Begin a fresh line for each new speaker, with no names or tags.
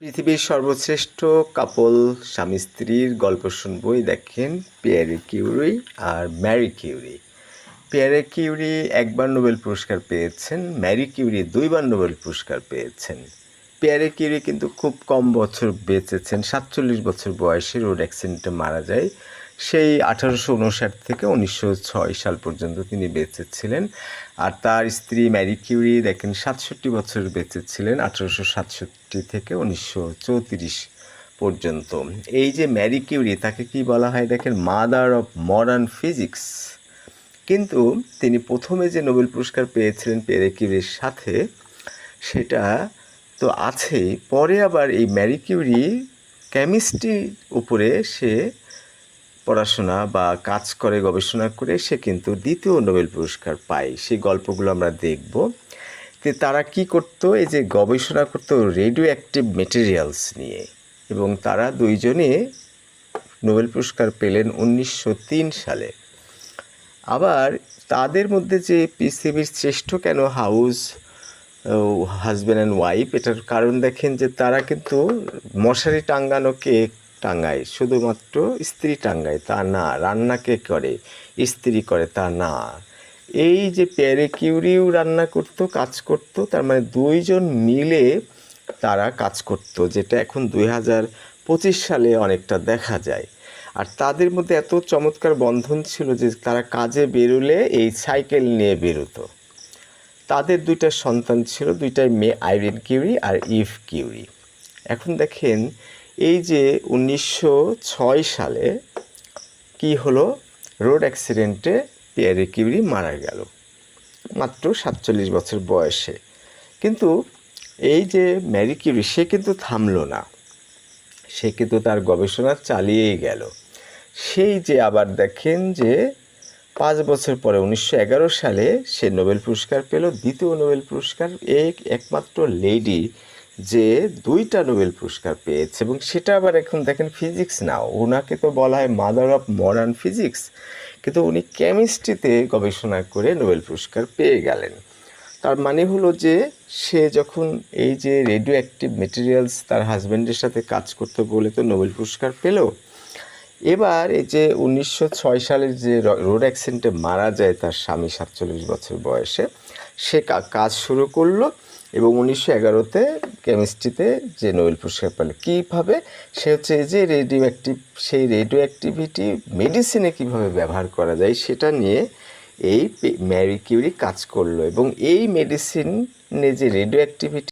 পৃথিবীর সর্বশ্রেষ্ঠ কাপল স্বামী স্ত্রীর গল্প শুনবই। দেখেন, পিয়েরে কিউরি আর ম্যারি কিউরি। পিয়েরে কিউরি একবার নোবেল পুরস্কার পেয়েছেন, ম্যারি কিউরি 2বার নোবেল পুরস্কার পেয়েছেন। পিয়েরে কিউরি কিন্তু খুব কম বছর বেঁচেছেন, 47 বছর বয়সে রোড অ্যাক্সিডেন্টে মারা যায়। সেই 1859 থেকে 1906 সাল পর্যন্ত তিনি বেঁচে ছিলেন। আর তার স্ত্রী ম্যারি কিউরি দেখেন 67 বছর বেঁচে ছিলেন, 1867 থেকে 1934 পর্যন্ত। এই যে ম্যারি কিউরি, তাকে কি বলা হয় দেখেন, মাদার অফ মডার্ন ফিজিক্স। কিন্তু তিনি প্রথমে যে নোবেল পুরস্কার পেয়েছিলেন পিয়েরে কিউরির সাথে, সেটা তো আছেই। পরে আবার এই ম্যারি কিউরি কেমিস্ট্রির উপরে সে পড়াশোনা বা কাজ করে, গবেষণা করে সে কিন্তু দ্বিতীয় নোবেল পুরস্কার পায়। সেই গল্পগুলো আমরা দেখব। যে তারা কি করতো, এই যে গবেষণা করতো রেডিও অ্যাক্টিভ মেটেরিয়ালস নিয়ে, এবং তারা দুইজনে নোবেল পুরস্কার পেলেন 1903 সালে। আবার তাদের মধ্যে যে পৃথিবীর শ্রেষ্ঠ কেন হাজব্যান্ড অ্যান্ড ওয়াইফ, এটার কারণ দেখেন যে তারা কিন্তু মশারি টাঙ্গানোকে টাঙ্গায়, শুধুমাত্র স্ত্রী টাঙ্গায় তা না, রান্নাকে করে স্ত্রী করে তা না। এই যে পিয়েরে কিউরিও রান্না করতো, কাজ করতো, তার মানে দুইজন মিলে তারা কাজ করতো, যেটা এখন 2025 সালে অনেকটা দেখা যায়। আর তাদের মধ্যে এত চমৎকার বন্ধন ছিল যে তারা কাজে বেরোলে এই সাইকেল নিয়ে বেরোতো। তাদের দুইটা সন্তান ছিল, দুইটাই মেয়ে, আইরিন কিউরি আর ইভ কিউরি। এখন দেখেন, এই যে 1906 সালে কি হলো, রোড অ্যাক্সিডেন্টে পিয়েরে কিউরি মারা গেল মাত্র 47 বছর বয়সে। কিন্তু এই যে ম্যারি কিউরি, সে কিন্তু থামলো না, সে কিন্তু তার গবেষণা চালিয়েই গেল। সেই যে আবার দেখেন যে 5 বছর পরে 1911 সালে সে নোবেল পুরস্কার পেল, দ্বিতীয় নোবেল পুরস্কার। এই একমাত্র লেডি যে 2টা নোবেল পুরস্কার পেয়েছে, এবং সেটা আবার এখন দেখেন ফিজিক্স না, ওনাকে তো বলা হয় মাদার অফ মডার্ন ফিজিক্স, কিন্তু উনি কেমিস্ট্রিতে গবেষণা করে নোবেল পুরস্কার পেয়ে গেলেন। তার মানে হলো যে সে যখন এই যে রেডিও অ্যাক্টিভ মেটেরিয়ালস তার হাজব্যান্ডের সাথে কাজ করতে বলে তো নোবেল পুরস্কার পেল। এবার এই যে 1906 সালের যে রোড অ্যাক্সিডেন্টে মারা যায় তার স্বামী 47 বছর বয়সে, সে কাজ শুরু করলো, এবং 1911-তে কেমিস্ট্রিতে যে নোবেল পুরস্কার পেল। কীভাবে? সে হচ্ছে যে রেডিও অ্যাক্টিভ, সেই রেডিও অ্যাক্টিভিটি মেডিসিনে কীভাবে ব্যবহার করা যায় সেটা নিয়ে এই ম্যারি কিউরি কাজ করলো, এবং এই মেডিসিনে যে রেডিও অ্যাক্টিভিটি